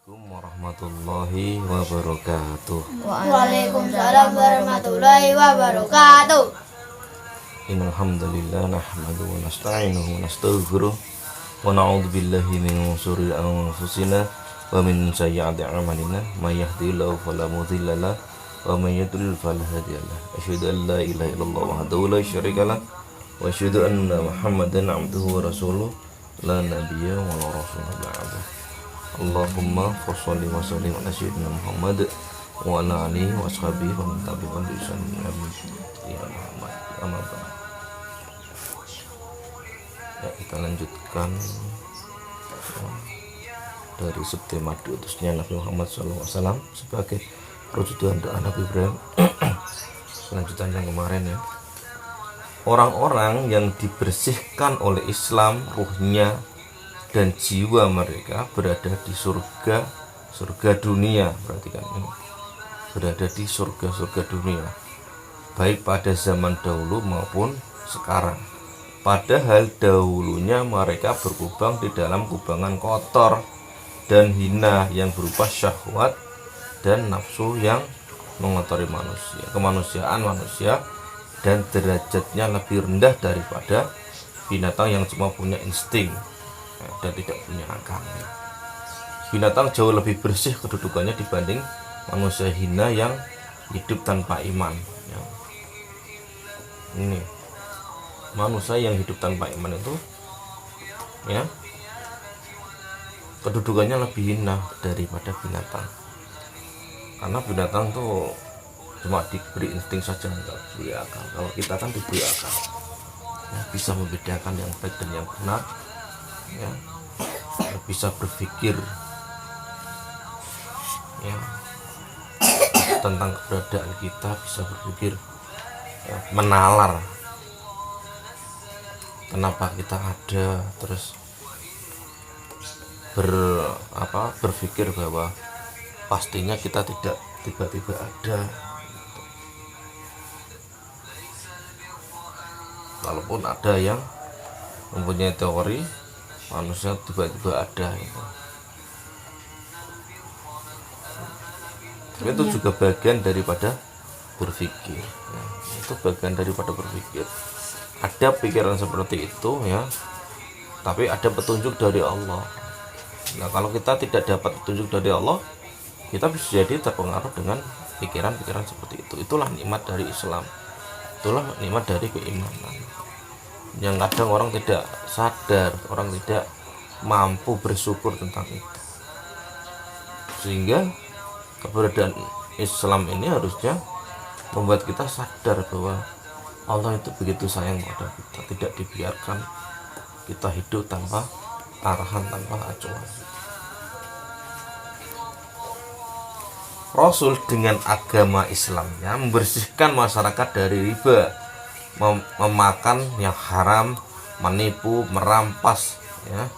Assalamualaikum warahmatullahi wabarakatuh. Waalaikumsalam warahmatullahi wabarakatuh. Innal hamdalillah nahmaduhu wa nasta'inuhu wa nastaghfiruh wa na'udzu billahi min shururi anfusina wa min sayyiati a'malina may yahdihillahu fala mudilla lahu wa may yudlil fala hadiya lahu. Asyhadu an la ilaha illallah wahdahu la syarika lahu wa asyhadu anna Muhammadan 'abduhu wa rasuluh la nabiyya wa la rasula ba'dahu. Allahumma sholli wa sallim ala sayyidina Muhammad wa ala alihi wa ashabihi wa man tabi'ahum bi ihsan ila Muhammad. Amma ba'd. Ya, kita lanjutkan dari subtema diutusnya Nabi Muhammad SAW sebagai perwujudan doa Nabi Ibrahim. Selanjutnya yang kemarin ya, orang-orang yang dibersihkan oleh Islam ruhnya dan jiwa mereka berada di surga dunia. Perhatikan ini, berada di surga dunia, baik pada zaman dahulu maupun sekarang. Padahal dahulunya mereka berkubang di dalam kubangan kotor dan hina yang berupa syahwat dan nafsu yang mengotori manusia, kemanusiaan manusia, dan derajatnya lebih rendah daripada binatang yang cuma punya insting dan tidak punya akal. Binatang jauh lebih bersih kedudukannya dibanding manusia hina yang hidup tanpa iman. Ini manusia yang hidup tanpa iman itu ya, kedudukannya lebih hina daripada binatang, karena binatang tuh cuma diberi insting saja, nggak diberi akal. Kalau kita kan diberi akal ya, bisa membedakan yang baik dan yang benar ya, bisa berpikir ya tentang keberadaan kita, bisa berpikir ya, menalar kenapa kita ada, terus berpikir bahwa pastinya kita tidak tiba-tiba ada. Walaupun ada yang mempunyai teori manusia tiba-tiba ada gitu. Tapi itu juga bagian daripada berpikir ya. Itu bagian daripada berpikir. Ada pikiran seperti itu ya, tapi ada petunjuk dari Allah. Nah, kalau kita tidak dapat petunjuk dari Allah, kita bisa jadi terpengaruh dengan pikiran-pikiran seperti itu. Itulah nikmat dari Islam, itulah nikmat dari keimanan yang kadang orang tidak sadar, orang tidak mampu bersyukur tentang itu. Sehingga keberadaan Islam ini harusnya membuat kita sadar bahwa Allah itu begitu sayang pada kita, tidak dibiarkan kita hidup tanpa arahan, tanpa acuan. Rasul dengan agama Islamnya membersihkan masyarakat dari riba, memakan yang haram, menipu, merampas ya,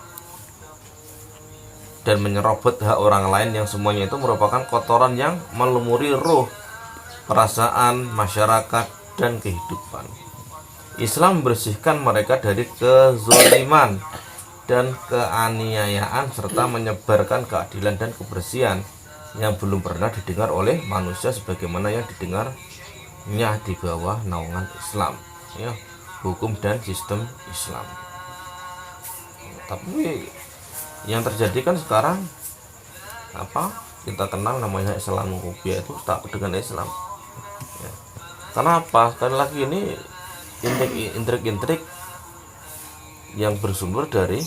dan menyerobot hak orang lain, yang semuanya itu merupakan kotoran yang melumuri ruh, perasaan, masyarakat, dan kehidupan. Islam membersihkan mereka dari kezaliman dan keaniayaan serta menyebarkan keadilan dan kebersihan yang belum pernah didengar oleh manusia sebagaimana yang didengarnya di bawah naungan Islam ya, hukum dan sistem Islam. Tapi yang terjadi kan sekarang apa kita kenal namanya Islamofobia, itu takut dengan Islam ya. Karena apa? Sekali lagi ini intrik-intrik yang bersumber dari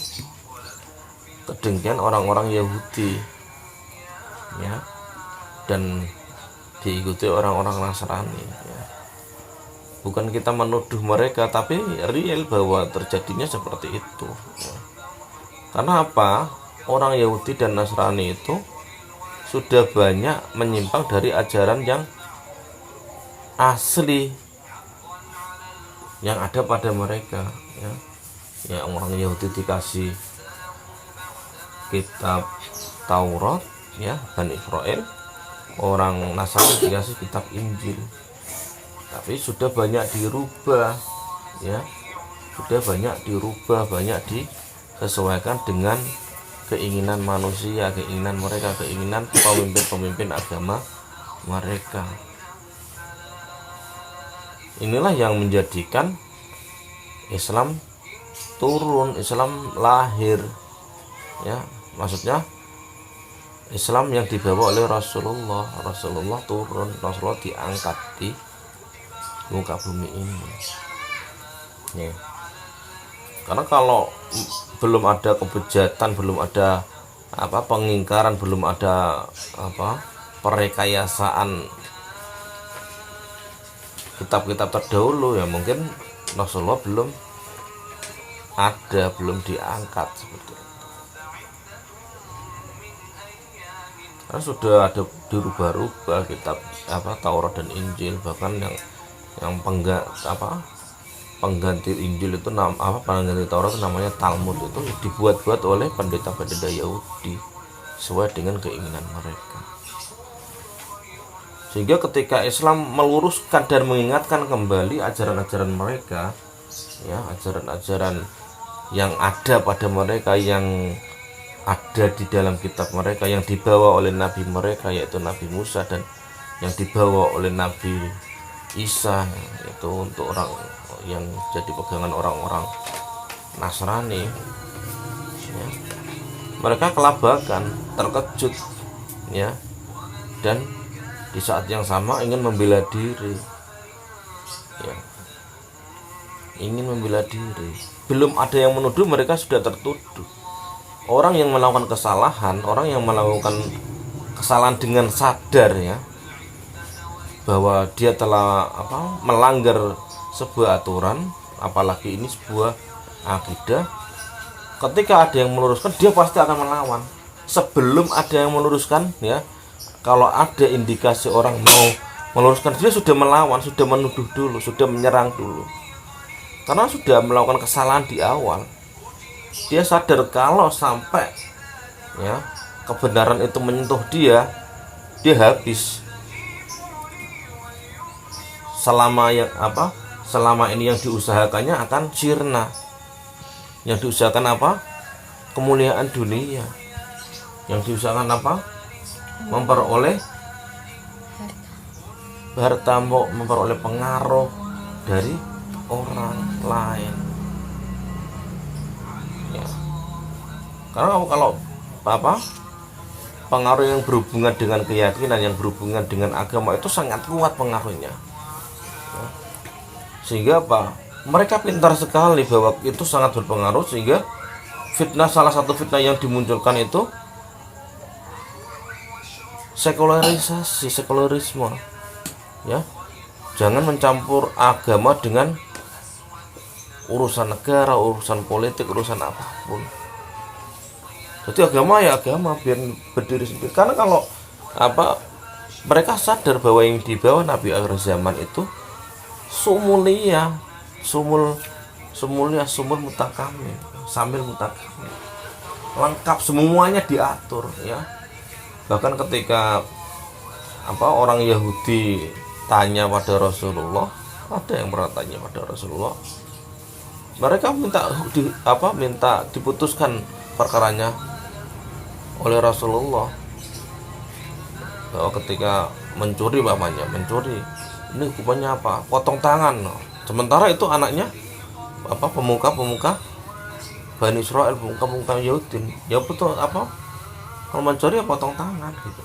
kedengkian orang-orang Yahudi ya, dan diikuti orang-orang Nasrani ya. Bukan kita menuduh mereka, tapi real bahwa terjadinya seperti itu ya. Karena apa? Orang Yahudi dan Nasrani itu sudah banyak menyimpang dari ajaran yang asli yang ada pada mereka ya. Ya, orang Yahudi dikasih kitab Taurat ya, Bani Israel. Orang Nasrani dikasih kitab Injil. Tapi sudah banyak dirubah ya, sudah banyak dirubah, banyak disesuaikan dengan keinginan manusia, keinginan mereka, keinginan pemimpin-pemimpin agama mereka. Inilah yang menjadikan Islam turun, Islam lahir, ya, maksudnya Islam yang dibawa oleh Rasulullah turun, Rasulullah diangkat di muka bumi ini, ya. Karena kalau belum ada kebejatan, belum ada pengingkaran, belum ada perekayasaan kitab-kitab terdahulu, ya mungkin Rasulullah belum diangkat seperti itu. Karena sudah ada dirubah-rubah kitab Taurat dan Injil, bahkan yang pengganti Injil itu pengganti Taurat itu namanya Talmud, itu dibuat-buat oleh pendeta-pendeta Yahudi sesuai dengan keinginan mereka. Sehingga ketika Islam meluruskan dan mengingatkan kembali ajaran-ajaran mereka, ya, ajaran-ajaran yang ada pada mereka, yang ada di dalam kitab mereka, yang dibawa oleh nabi mereka yaitu Nabi Musa, dan yang dibawa oleh Nabi Isa, itu untuk orang yang jadi pegangan orang-orang Nasrani, ya. Mereka kelabakan, terkejut, ya, dan di saat yang sama ingin membela diri, ya, ingin membela diri. Belum ada yang menuduh, mereka sudah tertuduh. Orang yang melakukan kesalahan, orang yang melakukan kesalahan dengan sadar, ya, bahwa dia telah melanggar sebuah aturan, apalagi ini sebuah akidah. Ketika ada yang meluruskan, dia pasti akan melawan. Sebelum ada yang meluruskan, ya, kalau ada indikasi orang mau meluruskan, dia sudah melawan, sudah menuduh dulu, sudah menyerang dulu, karena sudah melakukan kesalahan di awal. Dia sadar kalau sampai, ya, kebenaran itu menyentuh dia habis. Selama ini yang diusahakannya akan sirna. Yang diusahakan kemuliaan dunia. Yang diusahakan memperoleh harta, memperoleh pengaruh dari orang lain, ya. Karena kalau pengaruh yang berhubungan dengan keyakinan, yang berhubungan dengan agama, itu sangat kuat pengaruhnya, ya. Sehingga mereka pintar sekali bahwa itu sangat berpengaruh, sehingga salah satu fitnah yang dimunculkan itu sekularisme, ya. Jangan mencampur agama dengan urusan negara, urusan politik, urusan apapun. Jadi agama ya agama, biar berdiri sendiri. Karena kalau mereka sadar bahwa yang dibawa Nabi akhir zaman itu sumulia, sumul mutakamil, sambil mutakamil, lengkap, semuanya diatur, ya. Bahkan ketika orang Yahudi tanya pada Rasulullah, ada yang pernah tanya pada Rasulullah, mereka minta diputuskan perkaranya oleh Rasulullah, bahwa ketika mencuri, ini hukumannya apa? Potong tangan. Sementara itu anaknya pemuka Bani Israel, pemuka Yahudi, ya betul, kalau mencuri ya potong tangan, gitu.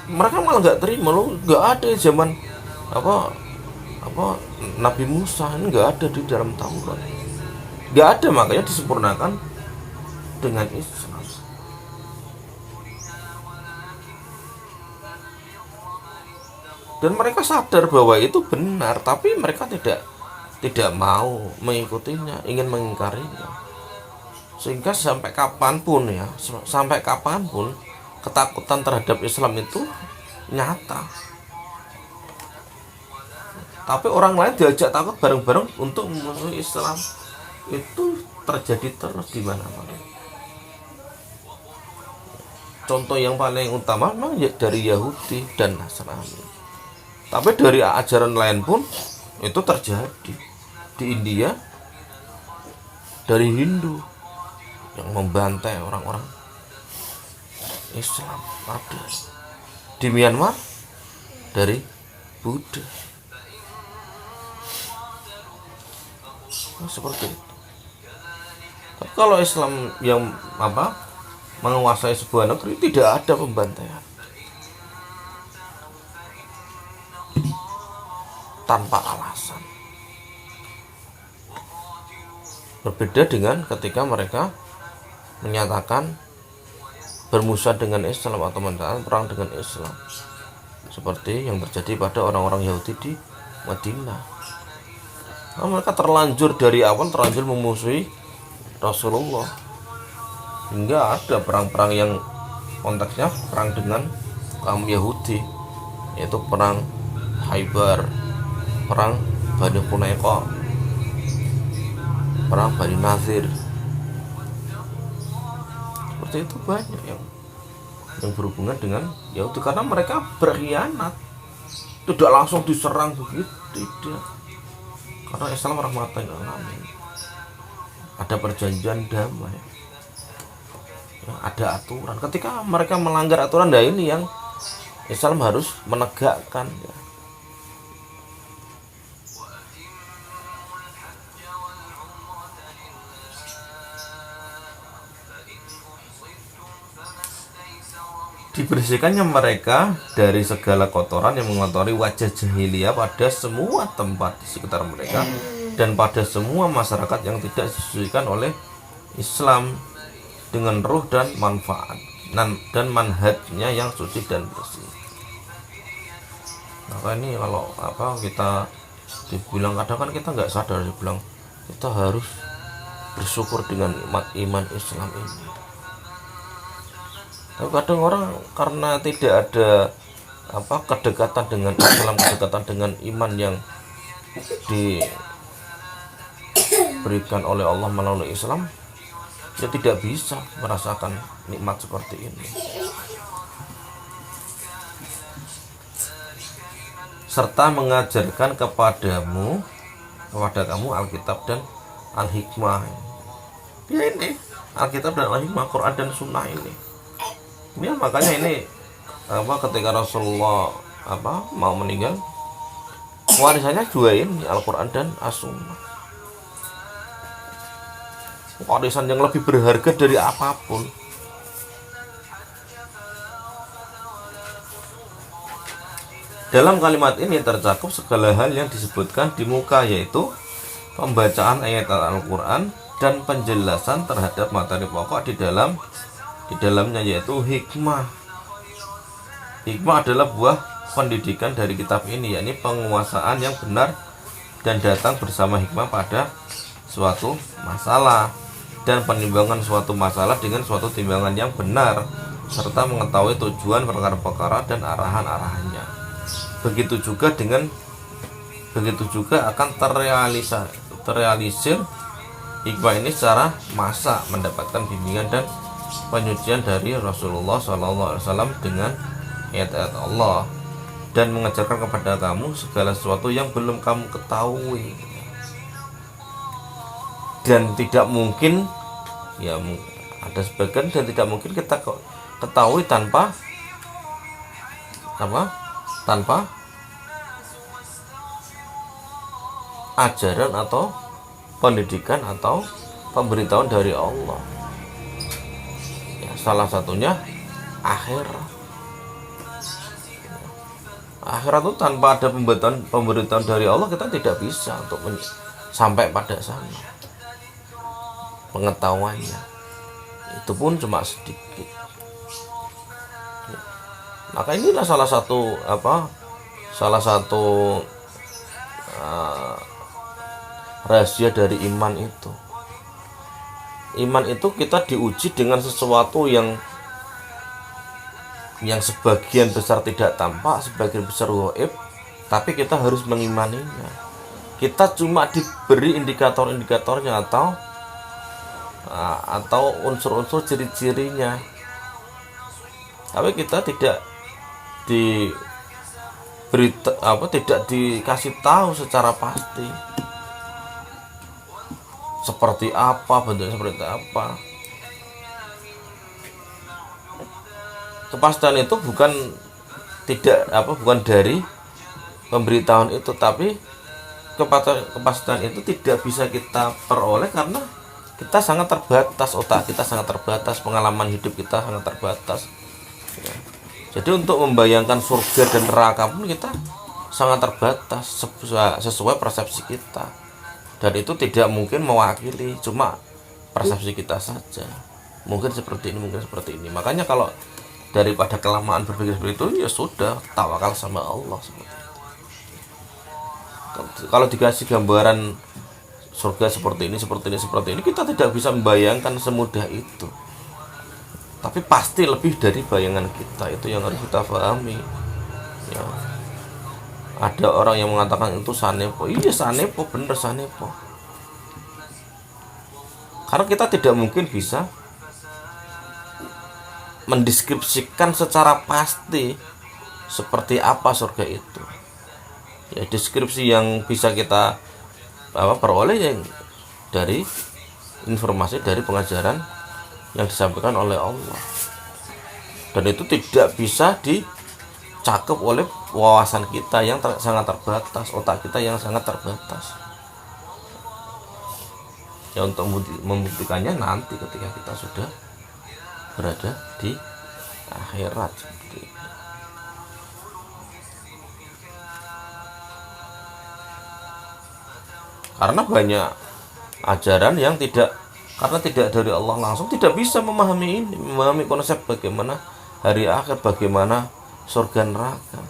Mereka malah nggak terima, nggak ada zaman Nabi Musa, ini nggak ada di dalam Taurat, nggak ada, makanya disempurnakan dengan Islam. Dan mereka sadar bahwa itu benar, tapi mereka tidak mau mengikutinya, ingin mengingkarinya. Sehingga sampai kapanpun ketakutan terhadap Islam itu nyata. Tapi orang lain diajak takut bareng-bareng untuk memusuhi Islam, itu terjadi terus di mana-mana. Contoh yang paling utama memang dari Yahudi dan Nasrani. Tapi dari ajaran lain pun itu terjadi. Di India dari Hindu yang membantai orang-orang Islam, ada di Myanmar dari Buddha. Nah, seperti itu. Tapi kalau Islam yang menguasai sebuah negeri, tidak ada pembantaian tanpa alasan. Berbeda dengan ketika mereka menyatakan bermusuhan dengan Islam atau menyatakan perang dengan Islam, seperti yang terjadi pada orang-orang Yahudi di Madinah. Nah, mereka terlanjur dari awal memusuhi Rasulullah, hingga ada perang-perang yang konteksnya perang dengan kaum Yahudi, yaitu perang Khaybar, perang Bani Quraiqah, perang Bani Nazir. Seperti itu banyak yang berhubungan dengan Yahudi, karena mereka berkhianat. Tidak langsung diserang begitu, tidak, karena Islam rahmatan lil alamin. Ada perjanjian damai, ya, ada aturan. Ketika mereka melanggar aturan, nah ini yang Islam harus menegakkan, ya. Dibersihkannya mereka dari segala kotoran yang mengotori wajah jahiliyah pada semua tempat di sekitar mereka dan pada semua masyarakat yang tidak disucikan oleh Islam dengan ruh dan manfaat dan manhajnya yang suci dan bersih. Maka ini kalau kita dibilang, kadang kan kita nggak sadar, dibilang kita harus bersyukur dengan iman Islam ini. Tapi kadang orang karena tidak ada kedekatan dengan Islam, kedekatan dengan iman yang diberikan oleh Allah melalui Islam, dia tidak bisa merasakan nikmat seperti ini. Serta mengajarkan kepada kamu Alkitab dan Al-Hikmah. Ya ini Alkitab dan Al-Hikmah, Quran dan Sunnah ini. Ya, makanya ini ketika Rasulullah mau meninggal, warisannya dua ini, Al-Quran dan As-Sunnah. Warisan yang lebih berharga dari apapun. Dalam kalimat ini tercakup segala hal yang disebutkan di muka, yaitu pembacaan ayat Al-Quran dan penjelasan terhadap materi pokok di dalamnya, yaitu hikmah. Hikmah adalah buah pendidikan dari kitab ini, yakni penguasaan yang benar dan datang bersama hikmah pada suatu masalah dan penimbangan suatu masalah dengan suatu timbangan yang benar, serta mengetahui tujuan perkara-perkara dan arahan-arahannya. Begitu juga akan terrealisir hikmah ini secara massa, mendapatkan bimbingan dan penyucian dari Rasulullah SAW dengan ayat-ayat Allah dan mengajarkan kepada kamu segala sesuatu yang belum kamu ketahui, dan tidak mungkin, ya ada sebagian, dan tidak mungkin kita ketahui tanpa ajaran atau pendidikan atau pemberitahuan dari Allah. Salah satunya akhirat. Akhirat itu tanpa ada pemberitahuan dari Allah, kita tidak bisa untuk sampai pada sana. Pengetahuannya itu pun cuma sedikit. Maka inilah salah satu rahasia dari iman itu. Iman itu kita diuji dengan sesuatu yang sebagian besar tidak tampak, sebagian besar gaib, tapi kita harus mengimaninya. Kita cuma diberi indikator-indikatornya atau unsur-unsur ciri-cirinya, tapi kita tidak tidak dikasih tahu secara pasti. seperti apa, bentuknya seperti apa. Kepastian itu bukan dari pemberitahuan itu, tapi kepastian itu tidak bisa kita peroleh karena kita sangat terbatas, otak kita sangat terbatas, pengalaman hidup kita sangat terbatas. Ya. Jadi untuk membayangkan surga dan neraka pun kita sangat terbatas sesuai persepsi kita, dan itu tidak mungkin mewakili, cuma persepsi kita saja. Mungkin seperti ini, mungkin seperti ini. Makanya kalau daripada kelamaan berpikir seperti itu, ya sudah, tawakal sama Allah seperti itu. Kalau dikasih gambaran surga seperti ini, kita tidak bisa membayangkan semudah itu. Tapi pasti lebih dari bayangan kita, itu yang harus kita pahami. Ya. Ada orang yang mengatakan itu sanepo. Iya sanepo, bener sanepo. Karena kita tidak mungkin bisa mendeskripsikan secara pasti seperti apa surga itu. Ya, deskripsi yang bisa kita peroleh yang dari informasi dari pengajaran yang disampaikan oleh Allah, dan itu tidak bisa dicakup oleh wawasan kita yang sangat terbatas, otak kita yang sangat terbatas. Ya, untuk membuktikannya nanti ketika kita sudah berada di akhirat seperti itu. Karena banyak ajaran yang tidak dari Allah langsung, tidak bisa memahami konsep bagaimana hari akhir, bagaimana surga neraka.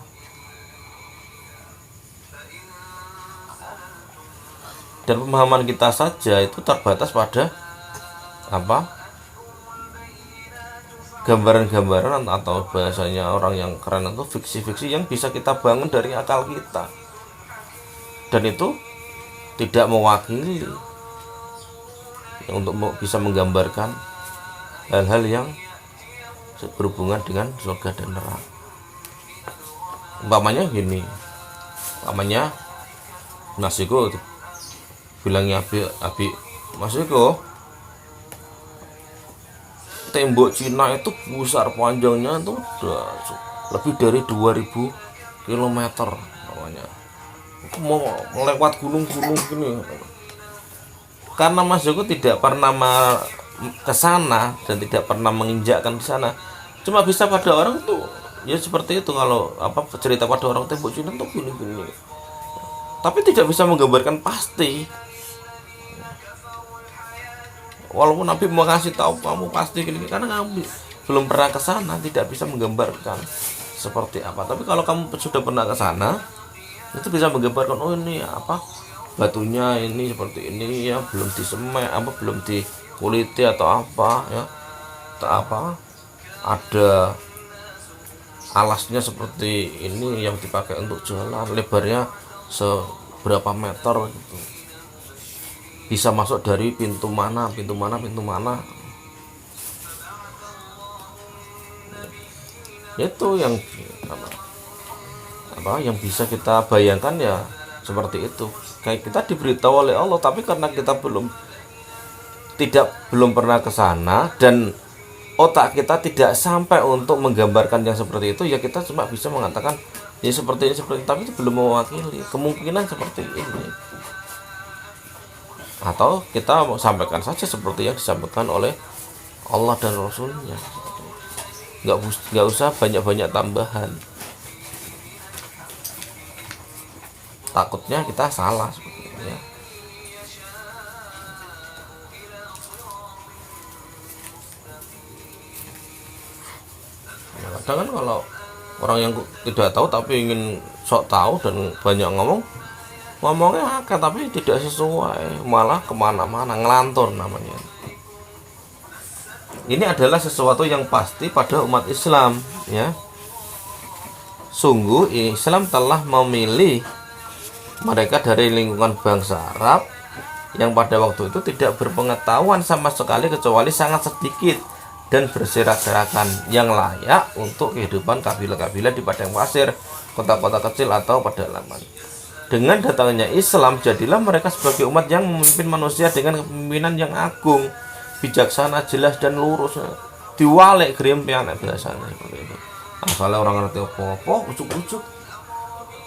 Dan pemahaman kita saja itu terbatas pada gambaran-gambaran, atau bahasanya orang yang keren itu fiksi-fiksi yang bisa kita bangun dari akal kita, dan itu tidak mewakili untuk bisa menggambarkan hal-hal yang berhubungan dengan surga dan neraka. Umpamanya gini, Mas Eko bilangnya Abi, Mas Eko, tembok Cina itu besar, panjangnya itu udah lebih dari 2000 km namanya. Mau melewat gunung-gunung gini. Karena Mas Joko tidak pernah ke sana dan tidak pernah menginjakkan di sana, cuma bisa pada orang tuh ya seperti itu. Kalau cerita pada orang tembok Cina tuh gini-gini, tapi tidak bisa menggambarkan pasti. Walaupun Nabi mau kasih tahu kamu pasti gini, karena kamu belum pernah ke sana, tidak bisa menggambarkan seperti apa. Tapi kalau kamu sudah pernah ke sana, itu bisa menggambarkan, oh ini batunya ini seperti ini ya, belum disemek, belum dikuliti atau ya, ada alasnya seperti ini yang dipakai untuk jalan, lebarnya seberapa meter gitu, bisa masuk dari pintu mana. Itu yang yang bisa kita bayangkan ya seperti itu. Kayak kita diberitahu oleh Allah, tapi karena kita belum pernah ke sana dan otak kita tidak sampai untuk menggambarkan yang seperti itu, ya kita cuma bisa mengatakan ya seperti ini, tapi itu belum mewakili kemungkinan seperti ini. Atau kita mau sampaikan saja seperti yang disampaikan oleh Allah dan Rasulnya, nggak usah banyak tambahan. Takutnya kita salah seperti ini ya. Kadang kan kalau orang yang tidak tahu tapi ingin sok tahu dan banyak ngomongnya akal tapi tidak sesuai, malah kemana-mana, ngelantur namanya. Ini adalah sesuatu yang pasti pada umat Islam ya. Sungguh Islam telah memilih mereka dari lingkungan bangsa Arab yang pada waktu itu tidak berpengetahuan sama sekali kecuali sangat sedikit dan berserak-serakan yang layak untuk kehidupan kabilah-kabilah di padang pasir, kota-kota kecil atau pedalaman. dengan datangnya Islam, jadilah mereka sebagai umat yang memimpin manusia dengan kepemimpinan yang agung, bijaksana, jelas dan lurus. Diwalek grempian biasanya seperti itu. Asalnya orang ngerti apa-apa, ujuk-ujuk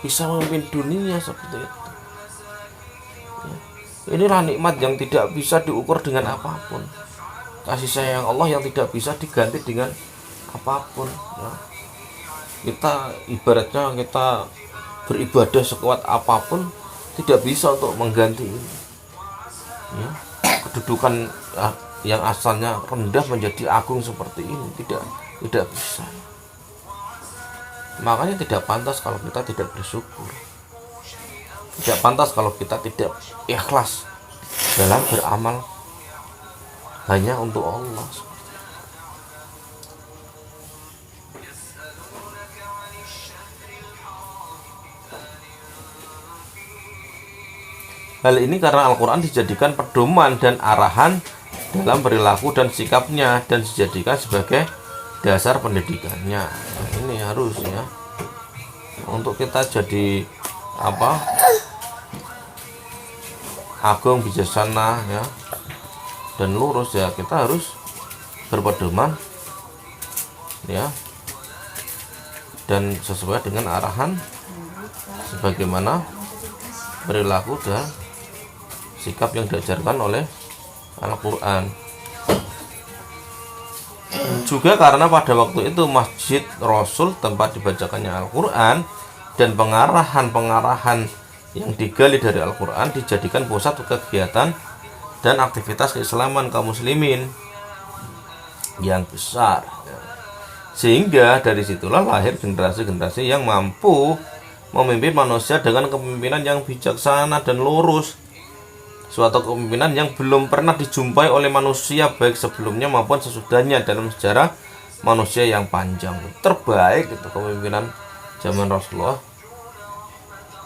bisa memimpin dunia seperti itu. Ya. Inilah nikmat yang tidak bisa diukur dengan apapun. Kasih sayang Allah yang tidak bisa diganti dengan apapun. Ya. Kita ibaratnya kita beribadah sekuat apapun tidak bisa untuk mengganti ini. Ya. Kedudukan yang asalnya rendah menjadi agung seperti ini tidak bisa. Makanya tidak pantas kalau kita tidak bersyukur. Tidak pantas kalau kita tidak ikhlas dalam beramal hanya untuk Allah. Hal ini karena Al-Quran dijadikan pedoman dan arahan dalam perilaku dan sikapnya, dan dijadikan sebagai dasar pendidikannya. Nah, ini harus ya, untuk kita jadi agung, bijaksana ya, dan lurus ya, kita harus berpedoman ya, dan sesuai dengan arahan sebagaimana perilaku dan sikap yang diajarkan oleh Al-Quran. Juga karena pada waktu itu Masjid Rasul, tempat dibacakannya Al-Quran dan pengarahan yang digali dari Al-Quran, dijadikan pusat kegiatan dan aktivitas keislaman kaum muslimin yang besar. Sehingga dari situlah lahir generasi-generasi yang mampu memimpin manusia dengan kepemimpinan yang bijaksana dan lurus. Suatu kepemimpinan yang belum pernah dijumpai oleh manusia baik sebelumnya maupun sesudahnya dalam sejarah manusia yang panjang. Terbaik itu kepemimpinan zaman Rasulullah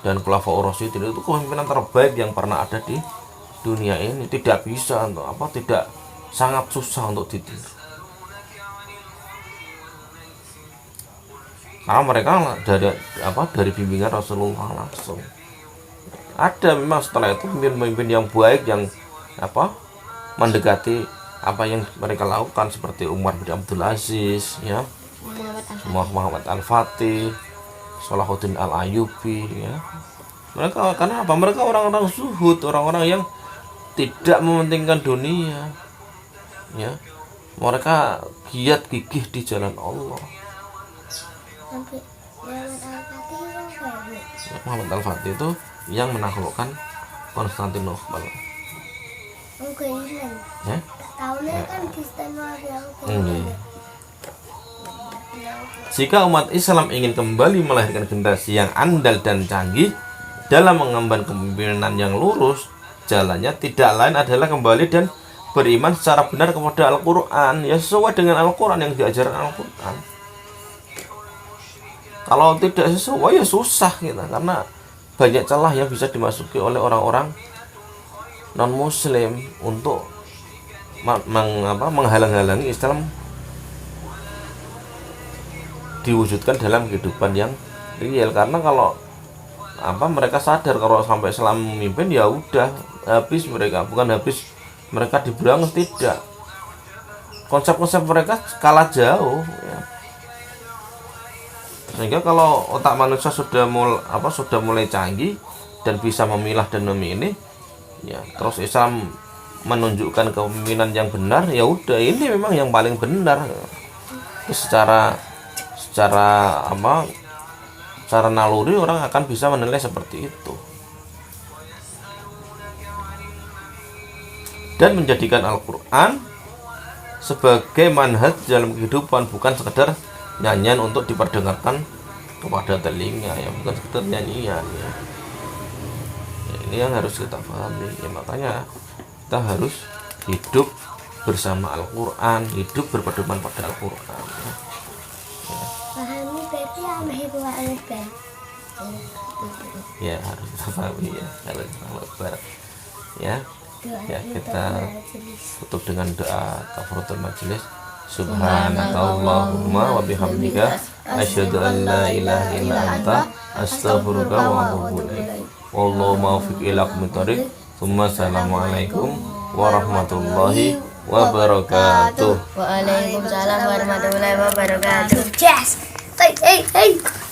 dan Khulafaur Rasyidin, itu kepemimpinan terbaik yang pernah ada di dunia ini. Tidak bisa untuk tidak, sangat susah untuk ditiru. Karena mereka dari bimbingan Rasulullah langsung. Ada memang setelah itu pemimpin-pemimpin yang baik yang mendekati apa yang mereka lakukan, seperti Umar bin Abdul Aziz ya, Muhammad Al-Fatih, Salahuddin Al-Ayyubi ya. Mereka karena apa? Mereka orang-orang zuhud, orang-orang yang tidak mementingkan dunia ya. Mereka giat gigih di jalan Allah. Muhammad Al-Fatih itu yang menaklukkan Konstantinopel. Ya? Jika umat Islam ingin kembali melahirkan generasi yang andal dan canggih dalam mengemban kepemimpinan yang lurus, jalannya tidak lain adalah kembali dan beriman secara benar kepada Al-Quran, ya, sesuai dengan Al-Quran yang diajarkan Al-Quran. Kalau tidak sesuai ya susah kita, karena banyak celah yang bisa dimasuki oleh orang-orang non-muslim untuk menghalang-halangi Islam diwujudkan dalam kehidupan yang real. Karena kalau mereka sadar kalau sampai Islam memimpin ya udah habis mereka, bukan habis mereka diberangus, tidak. Konsep-konsep mereka kalah jauh ya. Sehingga kalau otak manusia sudah mulai canggih dan bisa memilah dan memilih ya, terus Islam menunjukkan kepemimpinan yang benar, ya udah ini memang yang paling benar. Secara naluri orang akan bisa menilai seperti itu. Dan menjadikan Al-Quran sebagai manhaj dalam kehidupan, bukan sekedar nyanyian untuk diperdengarkan kepada telinga ya, bukan sekedar nyanyian ya. Ini yang harus kita pahami ya, makanya kita harus hidup bersama Al-Quran, hidup berpedoman pada Al-Quran ya. Pahami berarti Ya harus kita pahami ya, kalau ya. Ya, kita tutup dengan doa kafaratul majelis. Subhanakallahumma wa bihamdika asyhadu an la ilaha illa anta astaghfiruka wa atubu ilaik. wallahu muwaffiq ila aqwamit thoriq. Assalamualaikum warahmatullahi wabarakatuh. Waalaikumsalam warahmatullahi wabarakatuh. Yes. Hey, hey, hey.